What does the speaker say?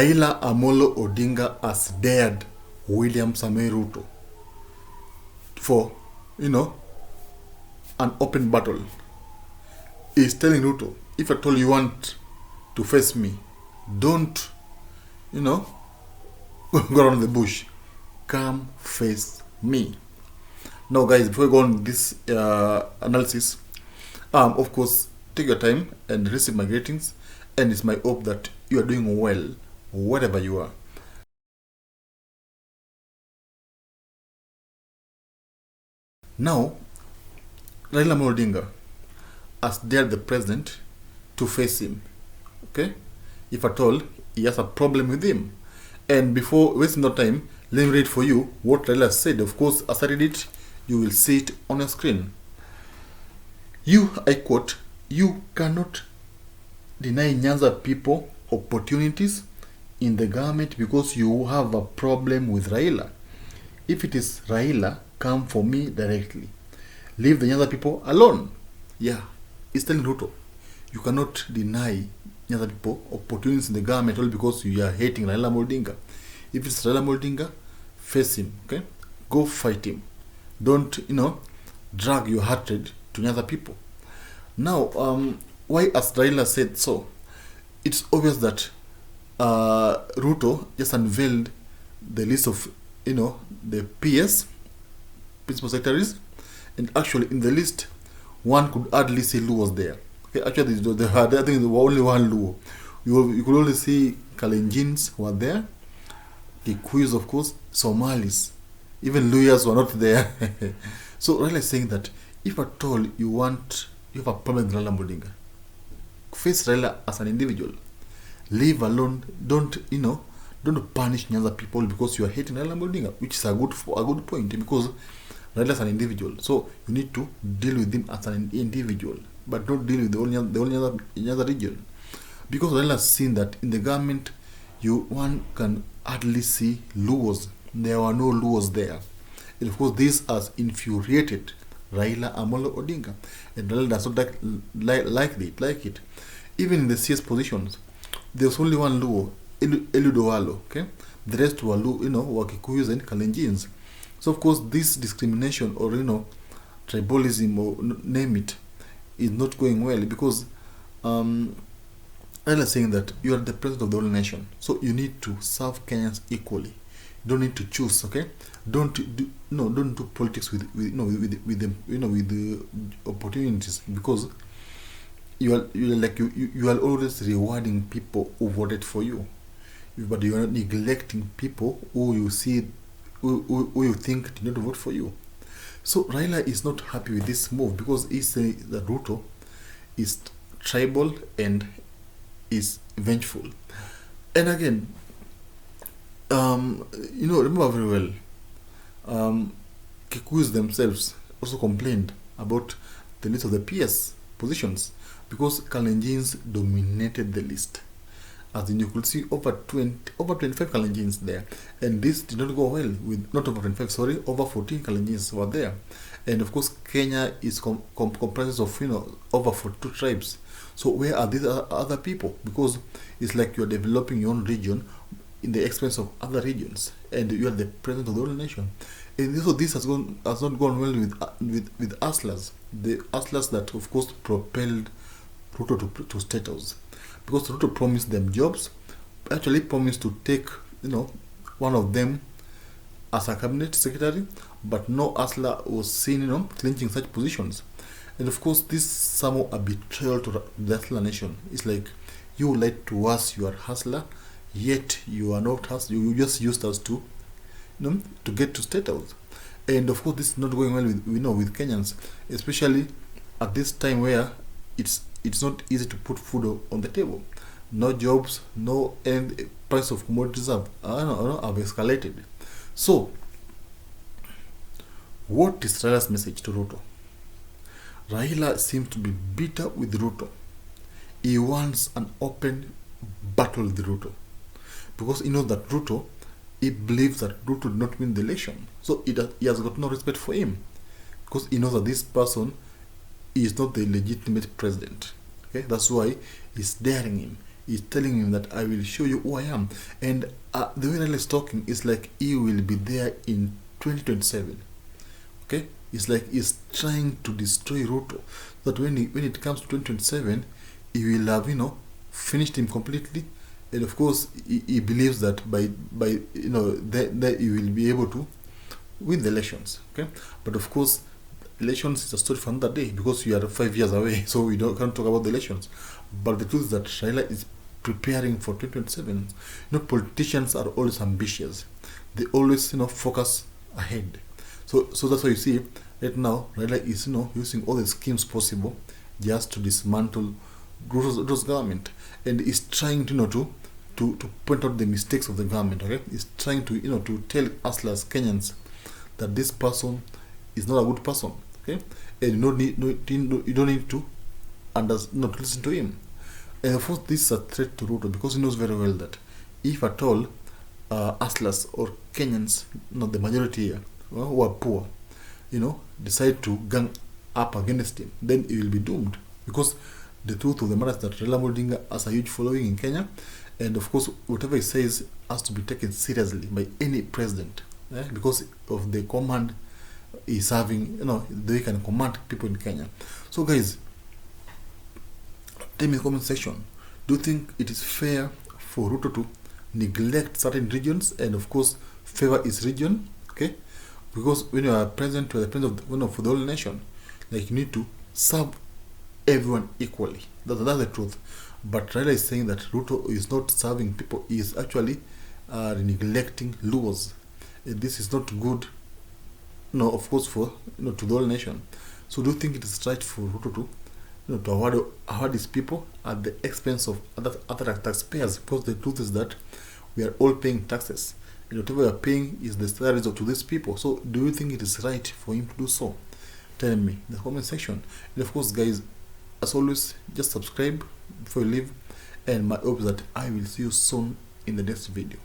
Raila Amolo Odinga has dared William Samoei Ruto for, an open battle. He's telling Ruto, if at all you want to face me, don't, go around the bush. Come face me. Now, guys, before we go on this analysis, of course, take your time and receive my greetings. And it's my hope that you are doing well, wherever you are. Now, Raila Amolo Odinga has dared the president to face him. Okay? If at all he has a problem with him. And before wasting no time, let me read for you what Raila said. Of course, as I read it, you will see it on your screen. I quote, "You cannot deny Nyanza people opportunities in the government because you have a problem with Raila. If it is Raila, come for me directly. Leave the Nyanza people alone." Yeah, he's telling Ruto, you cannot deny Nyanza people opportunities in the government all because you are hating Raila Amolo Odinga. If it's Raila Amolo Odinga, face him, okay? Go fight him. Don't, drag your hatred to Nyanza people. Now, why has Raila said so? It's obvious that Ruto just unveiled the list of, the PS, principal secretaries, and actually in the list, one could hardly say Luo was there. Okay, actually, I think there was only one Luo. You could only see Kalenjins were there, Kikuyus, of course, Somalis, even Luyas were not there. So Raila is saying that if at all you have a problem with Raila Amolo Odinga, face Raila as an individual. Leave alone. Don't punish Nyanza people because you are hating Raila Amolo Odinga, which is a good point, because Raila is an individual. So you need to deal with him as an individual, but not deal with the only Nyanza region. Because Raila has seen that in the government, one can hardly see Luos. There were no Luos there. And of course, this has infuriated Raila Amolo Odinga. And Raila does not like it. Even in the CS positions, there's only one Luo, Eludowalo, okay? The rest were were Kikuyus and Kalenjins. So of course, this discrimination or, tribalism or name it, is not going well because Raila is saying that you are the president of the whole nation. So you need to serve Kenyans equally. You don't need to choose, okay? Don't do politics with the opportunities, because you are always rewarding people who voted for you, but you are not neglecting people who you see who you think did not vote for you. So Raila is not happy with this move because he says that Ruto is tribal and is vengeful. And again, remember very well, Kikuyus themselves also complained about the list of the PS positions because Kalenjins dominated the list. As in, you could see over 25 Kalenjins there, and this did not go well with not over 25, sorry, over 14 Kalenjins were there. And of course, Kenya is comprises of over 42 tribes. So where are these other people? Because it's like you are developing your own region in the expense of other regions, and you are the president of the whole nation. And so this has not gone well with Aslas, the Aslas that of course propelled Ruto to State House, because Ruto promised them jobs, actually promised to take one of them as a cabinet secretary, but no Asla was seen clinching such positions. And of course, this is somehow a betrayal to the Asla nation. It's like you lied to us, you are hustler, yet you are not hustler. You just used us to get to State House. And of course, this is not going well with Kenyans, especially at this time where it's not easy to put food on the table. No jobs, and price of commodities have escalated. So, what is Raila's message to Ruto? Raila seems to be bitter with Ruto. He wants an open battle with Ruto, because he knows that he believes that Ruto did not win the election. So he has got no respect for him, because he knows that this person is not the legitimate president. Okay, that's why he's daring him. He's telling him that I will show you who I am. And the way Raila is talking is like he will be there in 2027. Okay? It's like he's trying to destroy Ruto. That when it comes to 2027, he will have, finished him completely. And of course, he believes that by that he will be able to win the elections. Okay? But of course, elections is a story for another day, because we are 5 years away, so we can't talk about the elections. But the truth is that Raila is preparing for 2027. Politicians are always ambitious. They always, focus ahead. So that's why you see right now Raila is, using all the schemes possible just to dismantle Ruto's government, and is trying to point out the mistakes of the government. Okay, is trying to to tell us as Kenyans that this person is not a good person. Okay, and you don't need to not listen to him. And of course, this is a threat to Ruto, because he knows very well that if at all Aslas or Kenyans, not the majority here, who are poor, decide to gang up against him, then he will be doomed. Because the truth of the matter is that Raila Odinga has a huge following in Kenya, and of course, whatever he says has to be taken seriously by any president, because of the command he's having, they can command people in Kenya. So guys, tell me in the comment section, do you think it is fair for Ruto to neglect certain regions and of course favor his region? Okay, because when you are president, you are the president of the whole nation. Like, you need to serve everyone equally. That's the truth. But Raila is saying that Ruto is not serving people; he is actually neglecting laws. This is not good. No, of course, for to the whole nation. So, do you think it is right for Ruto to award his people at the expense of other taxpayers? Because the truth is that we are all paying taxes, and whatever we are paying is the salaries of to these people. So, do you think it is right for him to do so? Tell me in the comment section. And of course, guys, as always, just subscribe before you leave, and my hope is that I will see you soon in the next video.